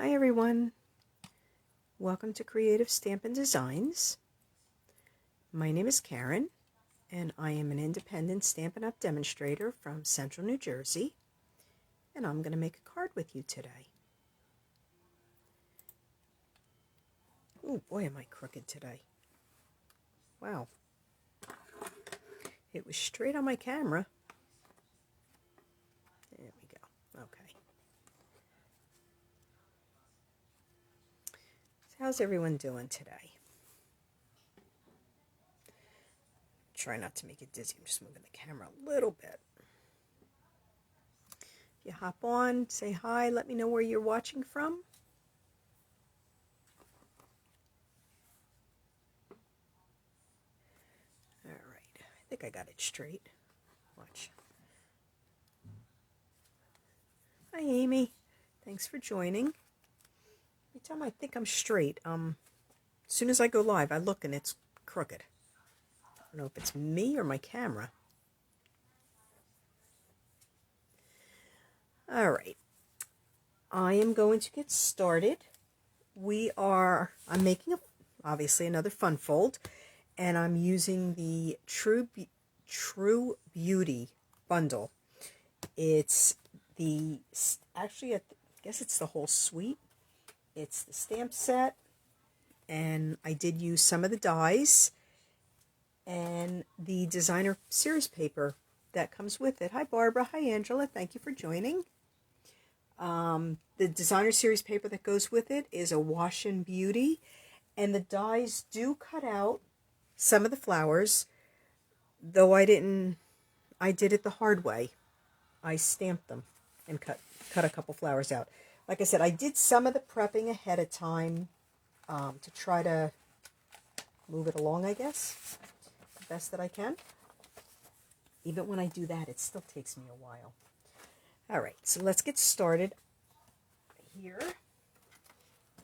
Hi everyone, welcome to Creative Stampin' Designs. My name is Karen and I am an independent Stampin' Up! Demonstrator from Central New Jersey, and I'm going to make a card with you today. Oh boy, am I crooked today. Wow. It was straight on my camera. There we go. Okay. So how's everyone doing today? Try not to make it dizzy. I'm just moving the camera a little bit. If you hop on, say hi, let me know where you're watching from. All right, I think I got it straight. Watch. Hi Amy, thanks for joining. Every time I think I'm straight, as soon as I go live, I look and it's crooked. I don't know if it's me or my camera. All right, I am going to get started. I'm making obviously another fun fold, and I'm using the True Beauty bundle. It's actually, I guess it's the whole suite. It's the stamp set, and I did use some of the dies and the designer series paper that comes with it. Hi Barbara, hi Angela, thank you for joining. The designer series paper that goes with it is a Wash-In Beauty, and the dies do cut out some of the flowers, though I did it the hard way. I stamped them and cut a couple flowers out. Like I said, I did some of the prepping ahead of time to try to move it along, I guess, the best that I can. Even when I do that, it still takes me a while. All right, so let's get started. Here,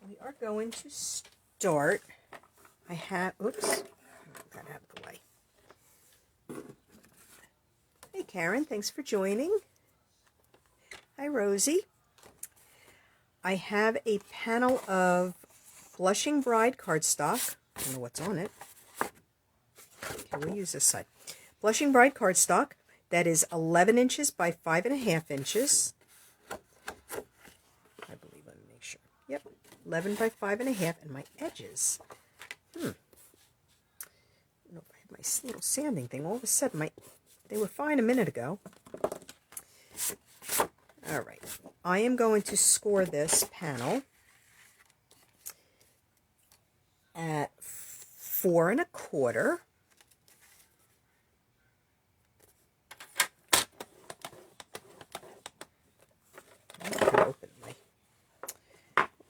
we are going to start. Oops, got out of the way. Hey Karen, thanks for joining. Hi Rosie. I have a panel of Blushing Bride cardstock. I don't know what's on it. Okay, we'll use this side. Blushing Bride cardstock that is 11 inches by 5.5 inches. I believe, let me make sure. Yep, 11 by 5.5, and my edges. I don't know if I have my little sanding thing. All of a sudden, they were fine a minute ago. All right, I am going to score this panel at 4 1/4.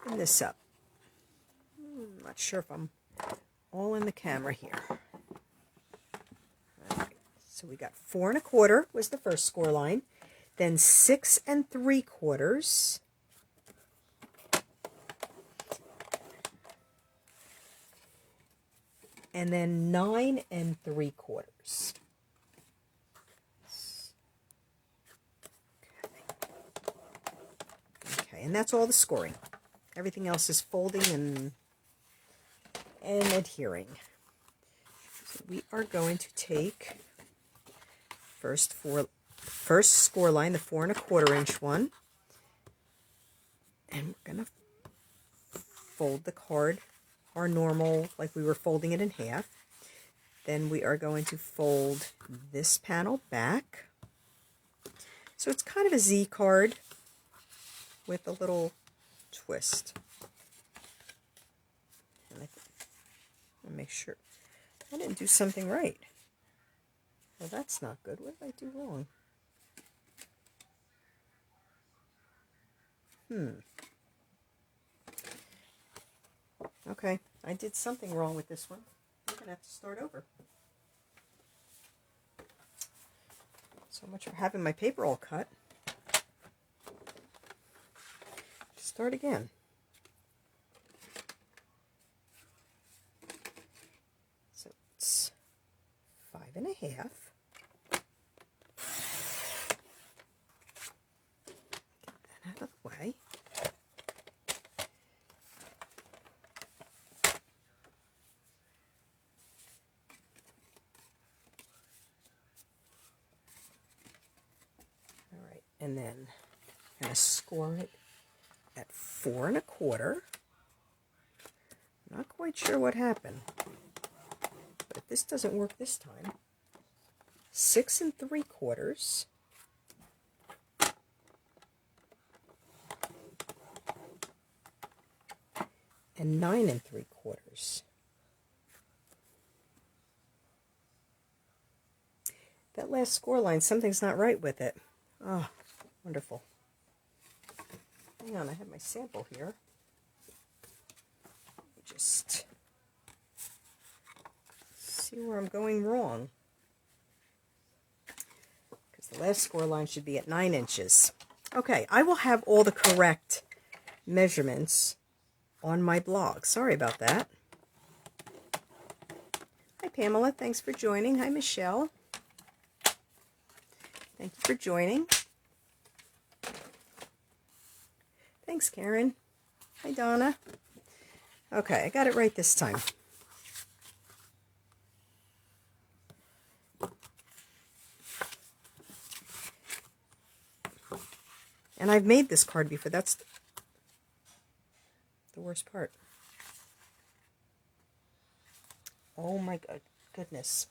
Open this up. I'm not sure if I'm all in the camera here. All right, so we got 4 1/4 was the first score line, then 6 3/4, and then 9 3/4. Okay, and that's all the scoring. Everything else is folding and adhering. So we are going to take first score line, the 4 1/4 inch one, and we're going to fold the card our normal, like we were folding it in half. Then we are going to fold this panel back. So it's kind of a Z card with a little twist. And I'll make sure I didn't do something right. Well, that's not good. What did I do wrong? Okay, I did something wrong with this one. I'm going to have to start over. So much for having my paper all cut. Start again. So it's 5.5. Get that out of the way. All right, and then I'm going to score it at 4 1/4. Not quite sure what happened, but if this doesn't work this time, 6 3/4. And 9 3/4. That last score line, something's not right with it. Oh, wonderful. Hang on, I have my sample here. Let me just see where I'm going wrong. Because the last score line should be at 9 inches. Okay, I will have all the correct measurements on my blog. Sorry about that. Hi Pamela, thanks for joining. Hi Michelle. Thank you for joining. Thanks Karen. Hi Donna. Okay, I got it right this time. And I've made this card before. That's the worst part. Oh my goodness.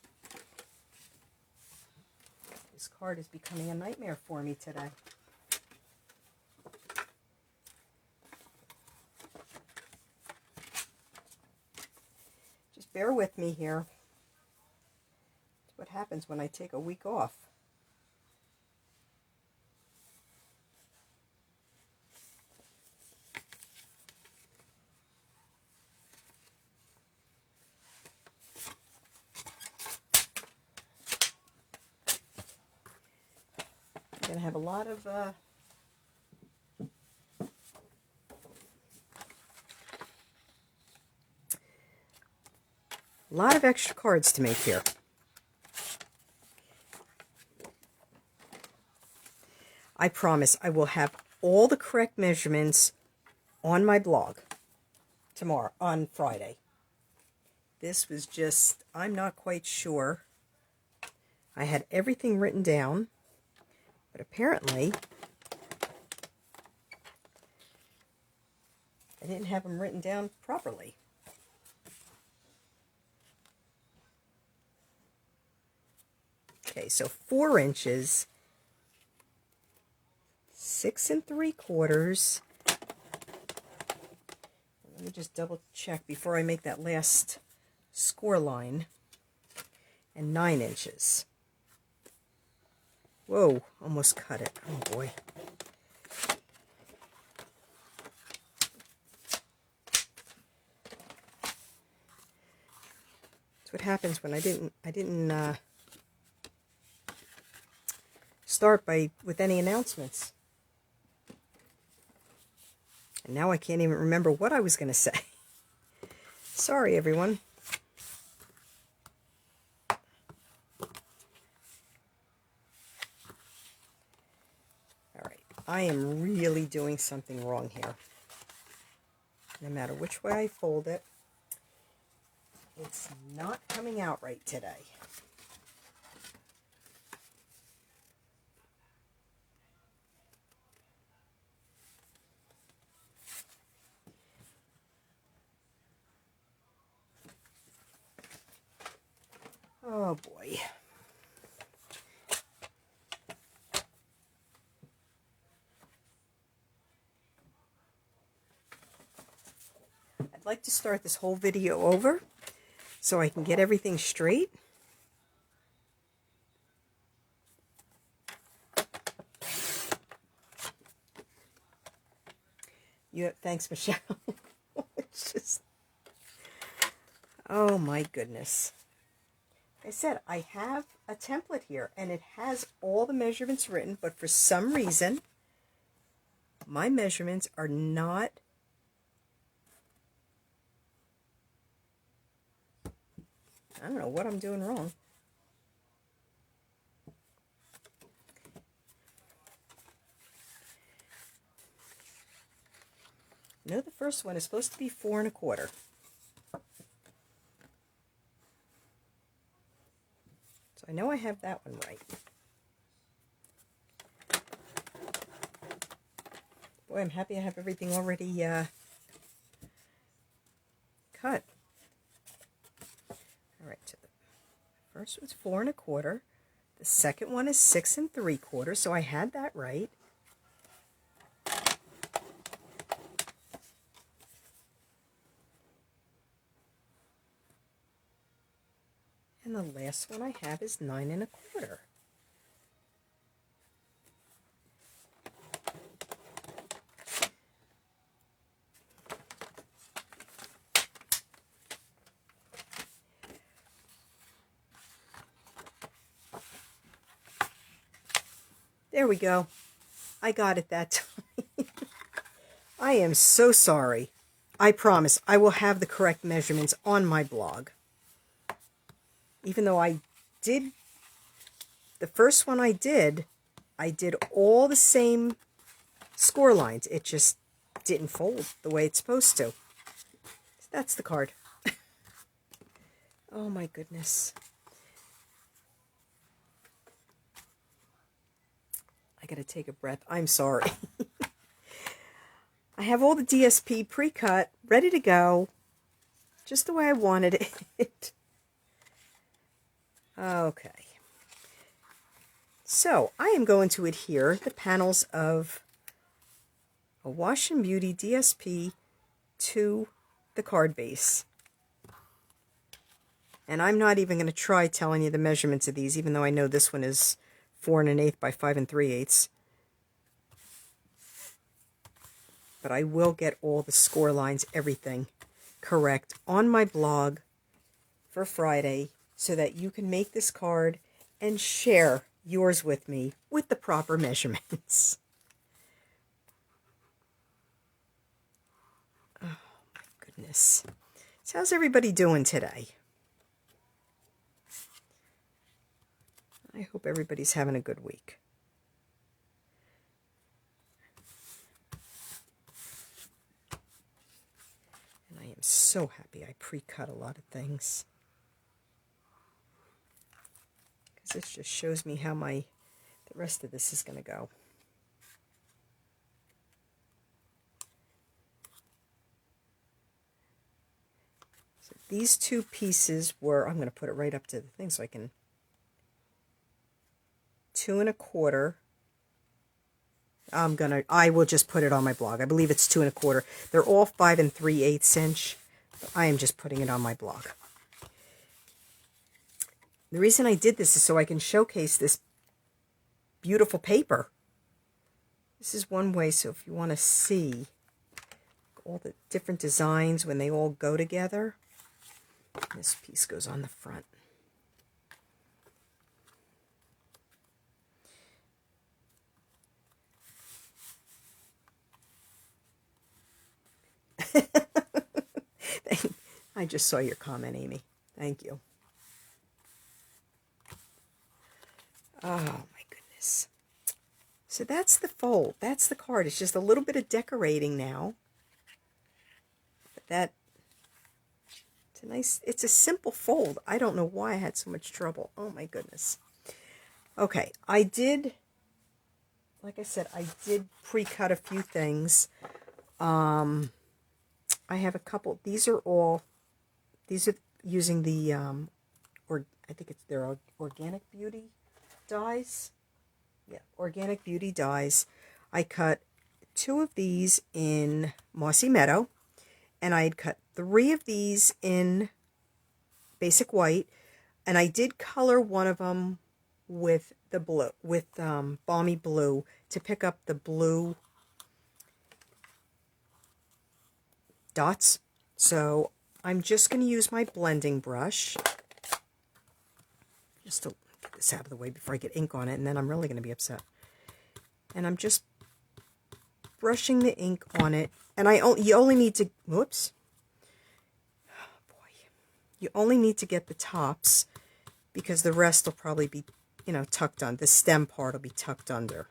This card is becoming a nightmare for me today. Just bear with me here. That's what happens when I take a week off. I'm going to have a lot of extra cards to make here. I promise I will have all the correct measurements on my blog tomorrow, on Friday. This was just, I'm not quite sure. I had everything written down. But apparently, I didn't have them written down properly. Okay, so 4 inches, 6 3/4. Let me just double check before I make that last score line. And 9 inches. Whoa, almost cut it. Oh boy. That's what happens when I didn't start with any announcements. And now I can't even remember what I was going to say. Sorry, everyone. I am really doing something wrong here. No matter which way I fold it, it's not coming out right today. Oh boy. I'd like to start this whole video over so I can get everything straight. Thanks, Michelle. It's just, oh my goodness. Like I said, I have a template here and it has all the measurements written, but for some reason, my measurements are not I don't know what I'm doing wrong. No, the first one is supposed to be 4 1/4. So I know I have that one right. Boy, I'm happy I have everything already cut. All right, so the first was 4 1/4. The second one is 6 3/4, so I had that right. And the last one I have is 9 1/4. There we go. I got it that time. I am so sorry. I promise I will have the correct measurements on my blog. Even though I did, the first one I did all the same score lines. It just didn't fold the way it's supposed to. That's the card. Oh my goodness. I gotta take a breath. I'm sorry. I have all the DSP pre-cut, ready to go, just the way I wanted it. Okay. So I am going to adhere the panels of a Wash and Beauty DSP to the card base. And I'm not even going to try telling you the measurements of these, even though I know this one is 4 1/8 by 5 3/8. But I will get all the score lines, everything correct on my blog for Friday so that you can make this card and share yours with me with the proper measurements. Oh my goodness. So how's everybody doing today? I hope everybody's having a good week. And I am so happy I pre-cut a lot of things. Because this just shows me how the rest of this is going to go. So these two pieces were, I'm going to put it right up to the thing so I can, 2 1/4. I will just put it on my blog. I believe it's 2 1/4. They're all 5 3/8 inch. But I am just putting it on my blog. The reason I did this is so I can showcase this beautiful paper. This is one way, so if you want to see all the different designs when they all go together, this piece goes on the front. I just saw your comment, Amy. Thank you. Oh, my goodness. So that's the fold. That's the card. It's just a little bit of decorating now. But it's a simple fold. I don't know why I had so much trouble. Oh, my goodness. Okay, like I said, I did pre-cut a few things. I have a couple. These are using the, I think they're Organic Beauty dies. Yeah, Organic Beauty dies. I cut 2 of these in Mossy Meadow, and I had cut 3 of these in Basic White, and I did color one of them with the blue, with Balmy Blue, to pick up the blue dots. So I'm just going to use my blending brush just to get this out of the way before I get ink on it, and then I'm really going to be upset. And I'm just brushing the ink on it, and you only need to, whoops, oh boy, you only need to get the tops because the rest will probably be, tucked on. The stem part will be tucked under.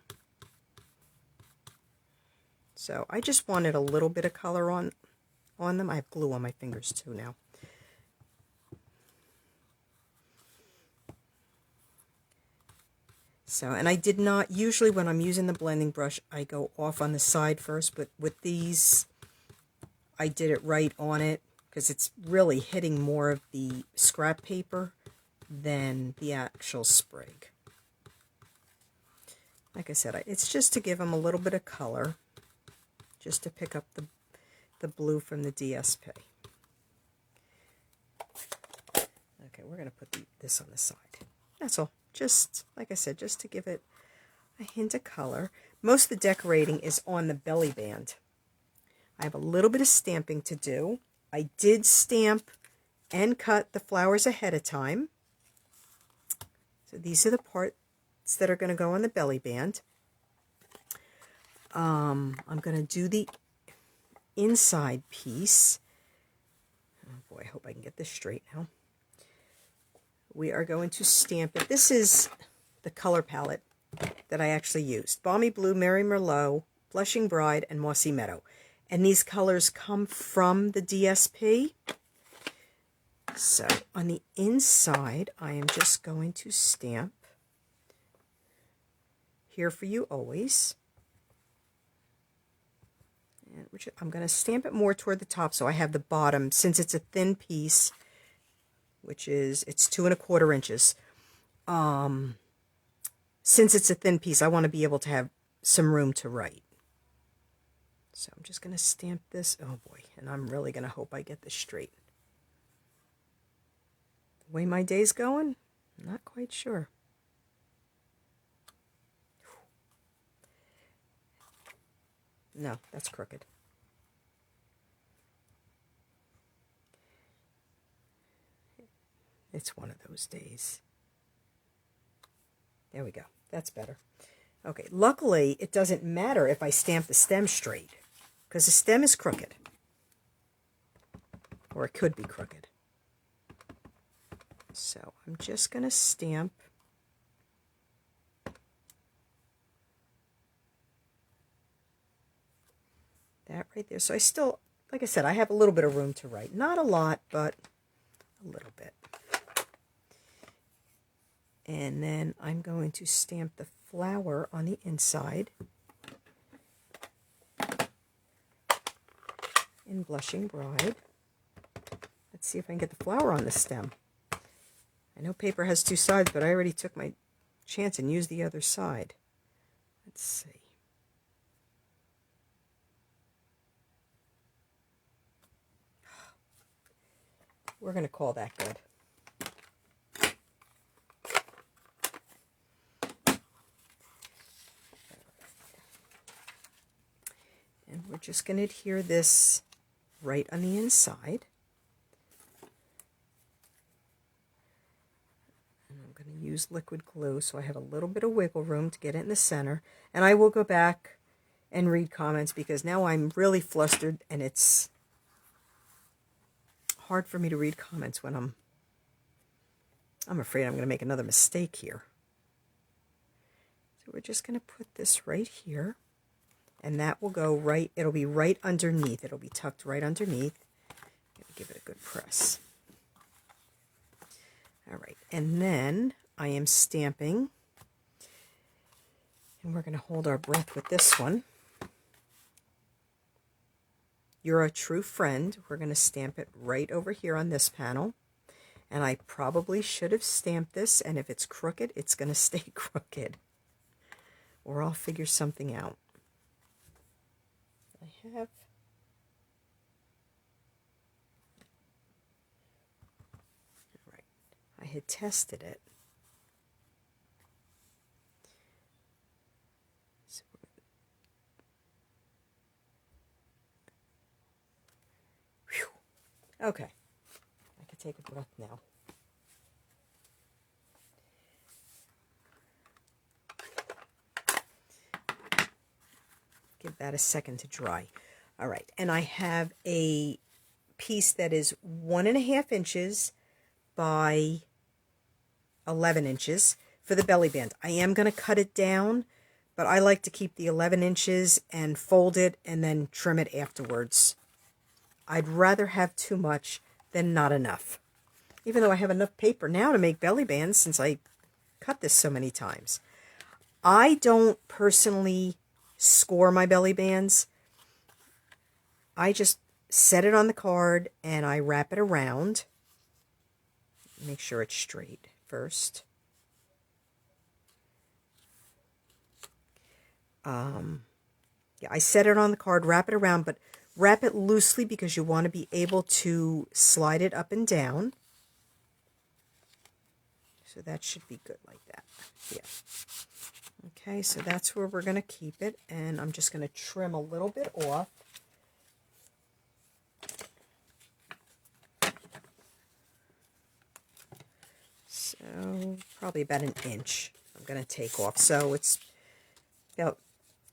So I just wanted a little bit of color on them. I have glue on my fingers too now. So, and I did not, usually when I'm using the blending brush, I go off on the side first, but with these, I did it right on it because it's really hitting more of the scrap paper than the actual sprig. Like I said, it's just to give them a little bit of color, just to pick up the blue from the DSP. Okay, we're going to put this on the side. That's all. Just, like I said, just to give it a hint of color. Most of the decorating is on the belly band. I have a little bit of stamping to do. I did stamp and cut the flowers ahead of time. So these are the parts that are going to go on the belly band. I'm going to do the inside piece. Oh boy, I hope I can get this straight now. We are going to stamp it. This is the color palette that I actually used. Balmy Blue, Mary Merlot, Blushing Bride, and Mossy Meadow. And these colors come from the DSP. So on the inside, I am just going to stamp Here for You Always. And which I'm going to stamp it more toward the top so I have the bottom, since it's a thin piece, which is, it's 2 1/4 inches. Since it's a thin piece, I want to be able to have some room to write. So I'm just going to stamp this. Oh boy, and I'm really going to hope I get this straight. The way my day's going, I'm not quite sure. No, that's crooked. It's one of those days. There we go. That's better. Okay, luckily it doesn't matter if I stamp the stem straight, because the stem is crooked. Or it could be crooked. So I'm just going to stamp that right there. So I still, like I said, I have a little bit of room to write. Not a lot, but a little bit. And then I'm going to stamp the flower on the inside in Blushing Bride. Let's see if I can get the flower on the stem. I know paper has 2 sides, but I already took my chance and used the other side. Let's see. We're going to call that good. And we're just going to adhere this right on the inside. And I'm going to use liquid glue so I have a little bit of wiggle room to get it in the center. And I will go back and read comments because now I'm really flustered and it's hard for me to read comments when I'm afraid I'm going to make another mistake here. So we're just going to put this right here. And that will go right, it'll be right underneath. It'll be tucked right underneath. Give it a good press. All right, and then I am stamping. And we're going to hold our breath with this one. You're a True Friend. We're going to stamp it right over here on this panel. And I probably should have stamped this, and if it's crooked, it's going to stay crooked. Or I'll figure something out. I have right. I had tested it. So, whew. Okay, I can take a breath now. Give that a second to dry. All right, and I have a piece that is 1.5 inches by 11 inches for the belly band. I am going to cut it down, but I like to keep the 11 inches and fold it and then trim it afterwards. I'd rather have too much than not enough. Even though I have enough paper now to make belly bands since I cut this so many times. I don't personally score my belly bands. I just set it on the card and I wrap it around. Make sure it's straight first. Yeah, I set it on the card, wrap it around, but wrap it loosely because you want to be able to slide it up and down. So that should be good like that. Yeah. Okay, so that's where we're going to keep it, and I'm just going to trim a little bit off. So probably about an inch I'm going to take off. So it's about,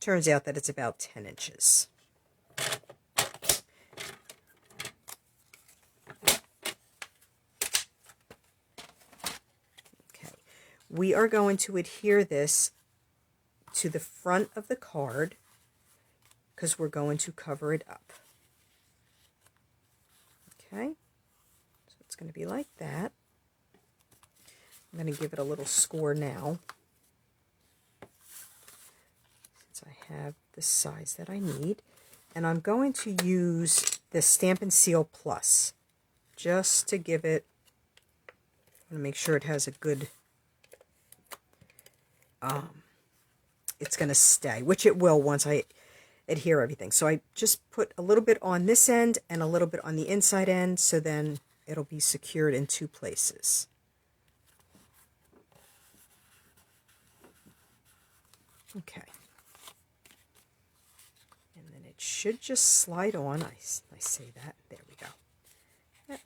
turns out that it's about 10 inches. Okay, we are going to adhere this to the front of the card because we're going to cover it up. Okay, so it's going to be like that. I'm going to give it a little score now, since I have the size that I need. And I'm going to use the Stampin' Seal Plus, just to give it, I want to make sure it has a good, it's going to stay, which it will once I adhere everything. So I just put a little bit on this end and a little bit on the inside end, so then it'll be secured in 2 places. Okay. And then it should just slide on. I say that. There we go. Yep.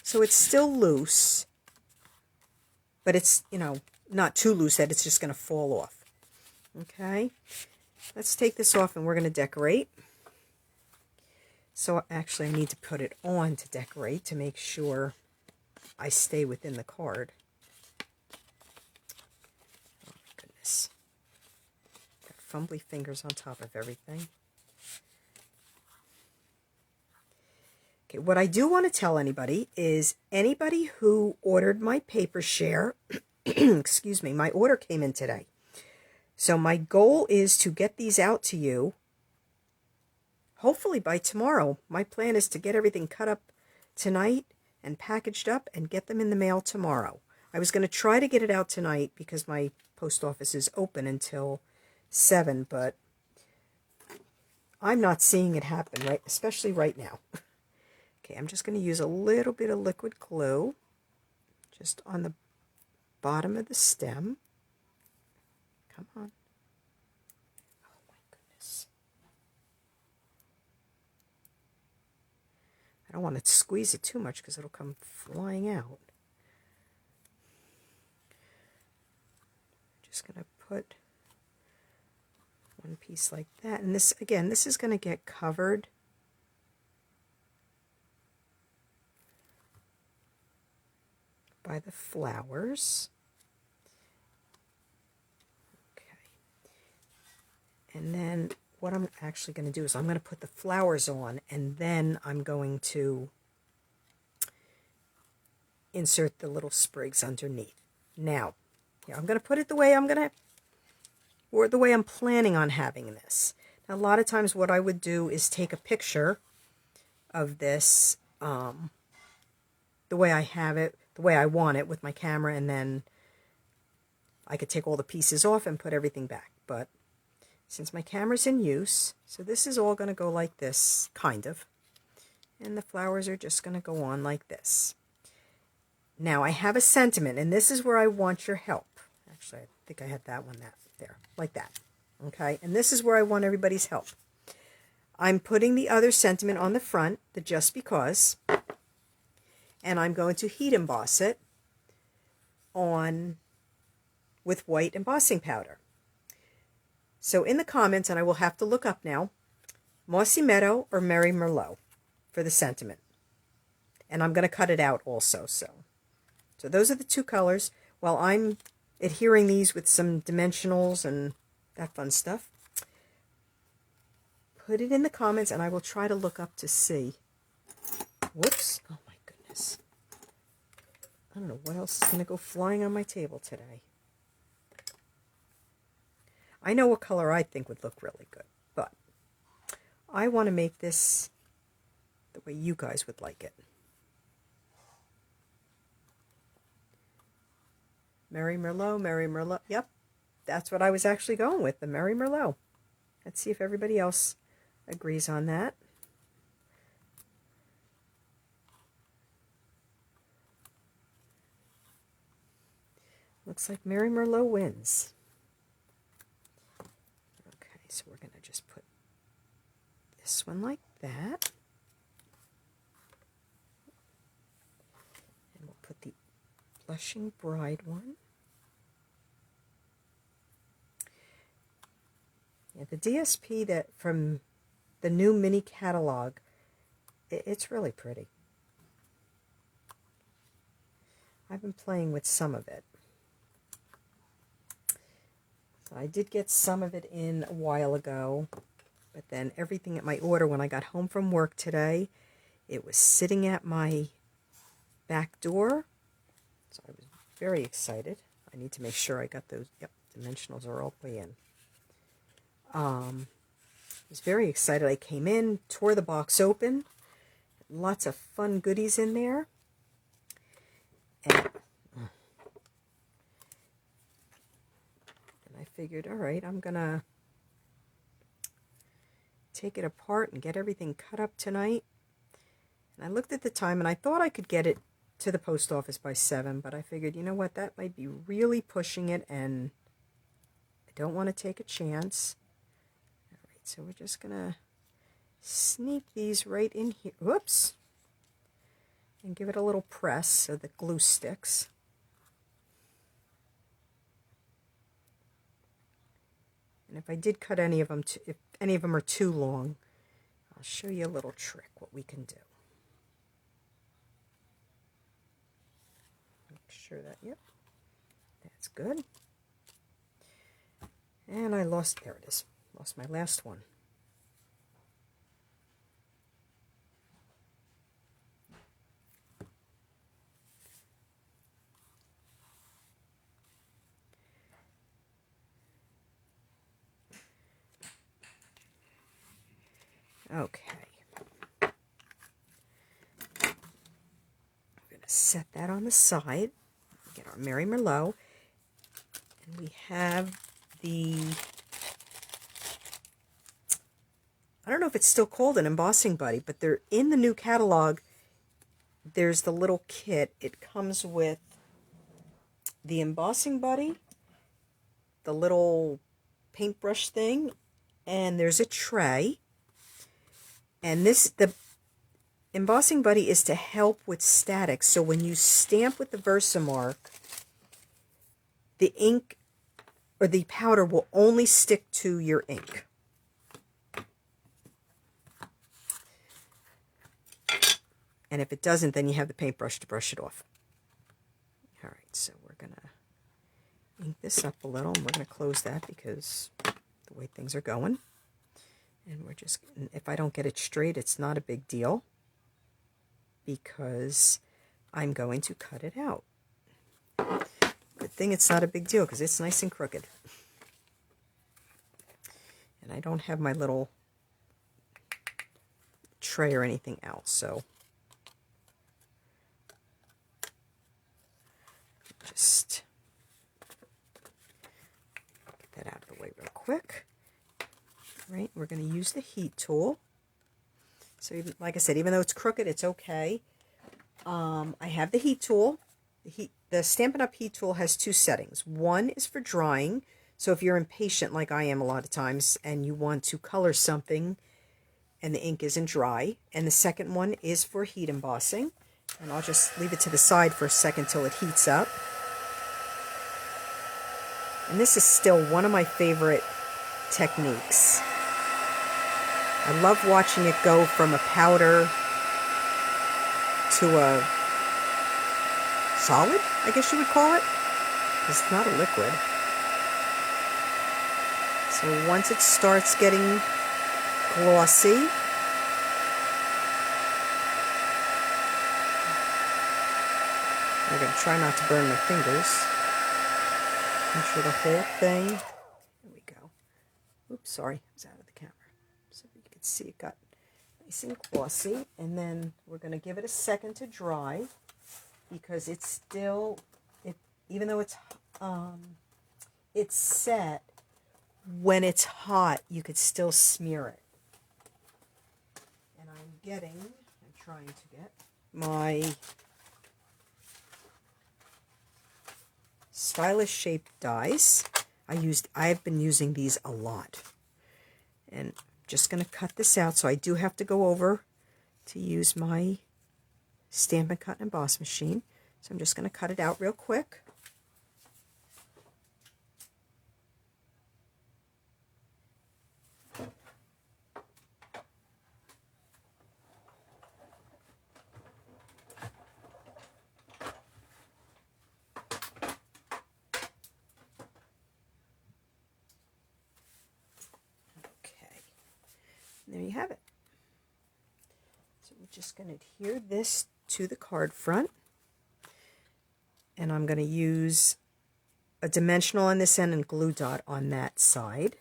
So it's still loose, but it's, you know, not too loose that it's just going to fall off. Okay. Let's take this off and we're going to decorate. So actually I need to put it on to decorate to make sure I stay within the card. Got fumbly fingers on top of everything. Okay, what I do want to tell anybody is anybody who ordered my paper share, excuse me, my order came in today. So my goal is to get these out to you hopefully by tomorrow. My plan is to get everything cut up tonight and packaged up and get them in the mail tomorrow. I was going to try to get it out tonight because my post office is open until 7, but I'm not seeing it happen, right? Especially right now. Okay, I'm just going to use a little bit of liquid glue just on the bottom of the stem. Come on. Oh my goodness. I don't want to squeeze it too much because it'll come flying out. Just going to put one piece like that. And this, again, this is going to get covered by the flowers. Okay. And then what I'm actually going to do is I'm going to put the flowers on, and then I'm going to insert the little sprigs underneath. Now, yeah, I'm going to put it the way the way I'm planning on having this. Now, a lot of times what I would do is take a picture of this the way I have it, the way I want it with my camera, and then I could take all the pieces off and put everything back. But since my camera's in use, so this is all going to go like this, kind of. And the flowers are just going to go on like this. Now, I have a sentiment, and this is where I want your help. Actually, I think I had that one there, like that. Okay, and this is where I want everybody's help. I'm putting the other sentiment on the front, the just because, and I'm going to heat emboss it on with white embossing powder. So in the comments, and I will have to look up now, Mossy Meadow or Merry Merlot for the sentiment. And I'm going to cut it out also. So those are the 2 colors. While I'm adhering these with some dimensionals and that fun stuff, put it in the comments and I will try to look up to see. Whoops. Oh my goodness. I don't know what else is going to go flying on my table today. I know what color I think would look really good, but I want to make this the way you guys would like it. Merry Merlot, Merry Merlot. Yep, that's what I was actually going with, the Merry Merlot. Let's see if everybody else agrees on that. Looks like Merry Merlot wins. Okay, so we're going to just put this one like that. And we'll put the Blushing Bride one. Yeah, the DSP that from the new mini catalog, it's really pretty. I've been playing with some of it. So I did get some of it in a while ago, but then everything at my order when I got home from work today, it was sitting at my back door. So I was very excited. I need to make sure I got those. Yep, dimensionals are all the way in. I was very excited. I came in, tore the box open. Lots of fun goodies in there. And I figured, all right, I'm going to take it apart and get everything cut up tonight. And I looked at the time, and I thought I could get it to the post office by 7, but I figured, you know what, that might be really pushing it, and I don't want to take a chance. All right, so we're just going to sneak these right in here. Whoops. And give it a little press so the glue sticks. And if I did cut any of them, if any of them are too long, I'll show you a little trick, what we can do. Make sure that, yep, that's good. And I lost, there it is, lost my last one. Okay. We're going to set that on the side. Get our Merry Merlot. And we have the, I don't know if it's still called an Embossing Buddy, but they're in the new catalog. There's the little kit. It comes with the Embossing Buddy, the little paintbrush thing, and there's a tray. And the Embossing Buddy is to help with static. So when you stamp with the Versamark, the ink or the powder will only stick to your ink. And if it doesn't, then you have the paintbrush to brush it off. All right, so we're going to ink this up a little, and we're going to close that because the way things are going. And we're just, if I don't get it straight, it's not a big deal because I'm going to cut it out. Good thing it's not a big deal because it's nice and crooked. And I don't have my little tray or anything else, so just get that out of the way real quick. Right, we're going to use the heat tool. So, even, like I said, even though it's crooked, it's okay. I have the heat tool. The Stampin' Up! Heat tool has 2 settings. One is for drying. So if you're impatient, like I am a lot of times, and you want to color something and the ink isn't dry. And the second one is for heat embossing. And I'll just leave it to the side for a second till it heats up. And this is still one of my favorite techniques. I love watching it go from a powder to a solid, I guess you would call it. It's not a liquid. So once it starts getting glossy, I'm going to try not to burn my fingers. Make sure the whole thing, there we go. Oops, sorry, I was out of the camera. So you can see it got nice and glossy. And then we're going to give it a second to dry because it's still, even though it's set, when it's hot, you could still smear it. And I'm trying to get my stylish shaped dies. I've been using these a lot. And I'm just going to cut this out. So I do have to go over to use my Stampin' Cut and Emboss machine. So I'm just going to cut it out real quick. There you have it. So we're just going to adhere this to the card front. And I'm going to use a dimensional on this end and glue dot on that side.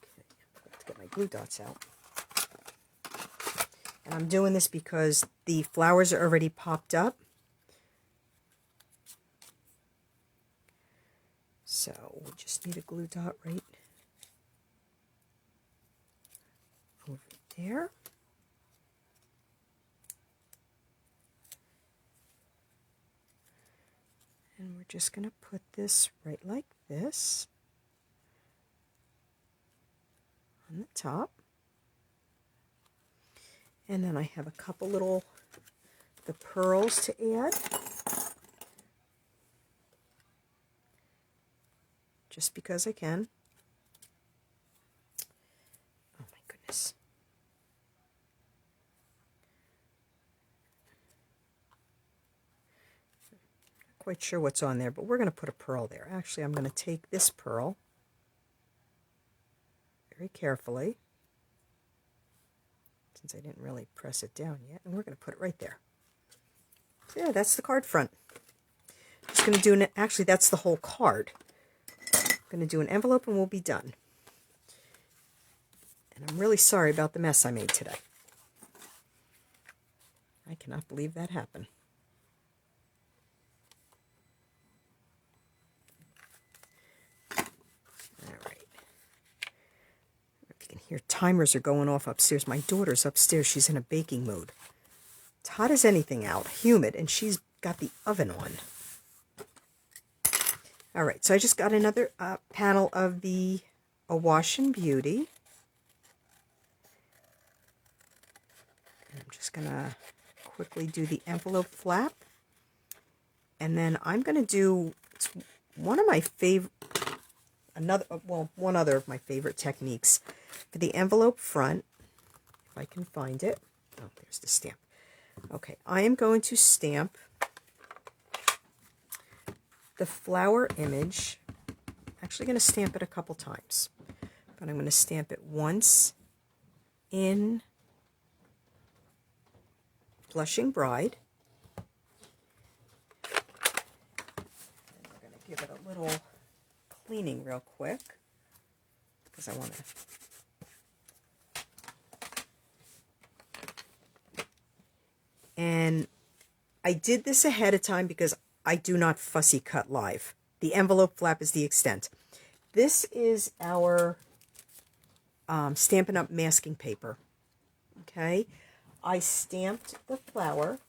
Okay, let's get my glue dots out. And I'm doing this because the flowers are already popped up. So we just need a glue dot right over there. And we're just going to put this right like this on the top. And then I have a couple little, the pearls to add. Just because I can. Oh my goodness. Not quite sure what's on there, but we're going to put a pearl there. Actually, I'm going to take this pearl very carefully, since I didn't really press it down yet, and we're going to put it right there. So yeah, that's the card front. Just going to do actually that's the whole card. I'm going to do an envelope and we'll be done. And I'm really sorry about the mess I made today. I cannot believe that happened. All right. If you can hear timers are going off upstairs. My daughter's upstairs. She's in a baking mode. It's hot as anything out, humid, and she's got the oven on. All right, so I just got another panel of the Embossing Beauty. And I'm just going to quickly do the envelope flap. And then I'm going to do one of my favorite, one other of my favorite techniques for the envelope front, if I can find it. Oh, there's the stamp. Okay, I am going to stamp the flower image. I'm actually going to stamp it a couple times, but I'm going to stamp it once in Blushing Bride. And we're going to give it a little cleaning real quick because I want to. And I did this ahead of time because I do not fussy cut live. The envelope flap is the extent. This is our Stampin' Up! Masking paper. Okay, I stamped the flower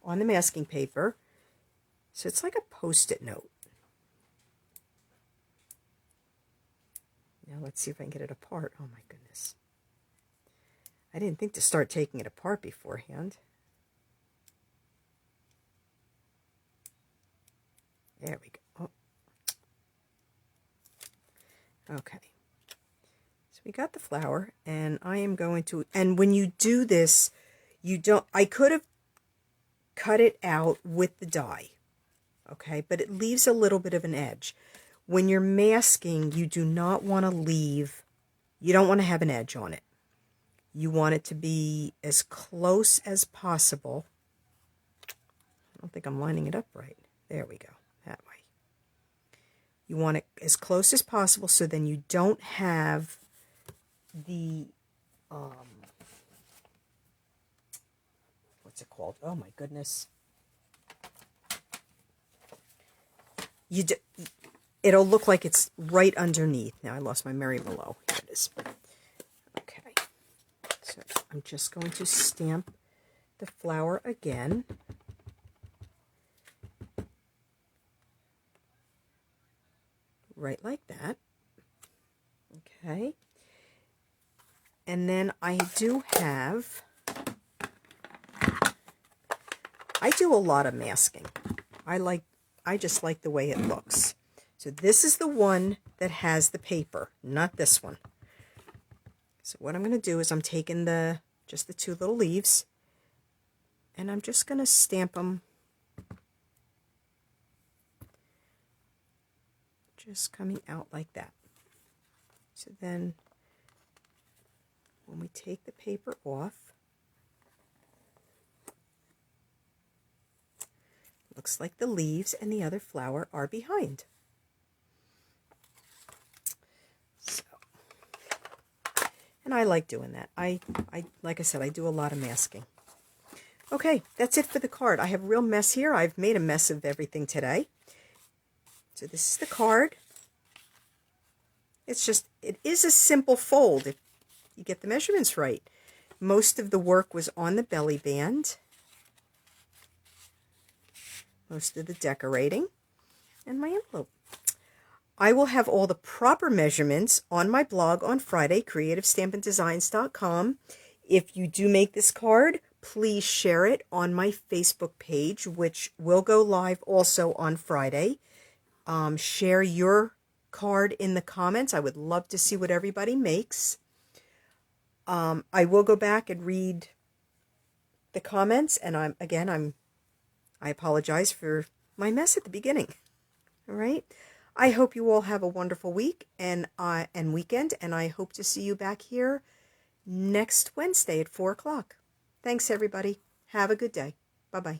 on the masking paper, so it's like a Post-it note. Now let's see if I can get it apart. Oh my goodness. I didn't think to start taking it apart beforehand. There we go. Oh. Okay. So we got the flower, and I am going to, and when you do this, you don't, I could have cut it out with the die, okay, but it leaves a little bit of an edge. When you're masking, you do not want to leave, you don't want to have an edge on it. You want it to be as close as possible. I don't think I'm lining it up right. There we go, that way. You want it as close as possible so then you don't have the, what's it called? Oh my goodness. It'll look like it's right underneath. Now I lost my Mary Below. Here it is. Okay. So I'm just going to stamp the flower again. Right like that. Okay. And then I do a lot of masking. I just like the way it looks. So this is the one that has the paper, not this one. So what I'm going to do is I'm taking just the two little leaves, and I'm just going to stamp them just coming out like that. So then when we take the paper off, looks like the leaves and the other flower are behind. So, and I like doing that. I like I said, I do a lot of masking. Okay, that's it for the card. I have a real mess here. I've made a mess of everything today. So this is the card. It is a simple fold if you get the measurements right. Most of the work was on the belly band. Most of the decorating, and my envelope. I will have all the proper measurements on my blog on Friday, creativestampindesigns.com. If you do make this card, please share it on my Facebook page, which will go live also on Friday. Share your card in the comments. I would love to see what everybody makes. I will go back and read the comments, and I apologize for my mess at the beginning. All right. I hope you all have a wonderful week and weekend, and I hope to see you back here next Wednesday at 4 o'clock. Thanks, everybody. Have a good day. Bye-bye.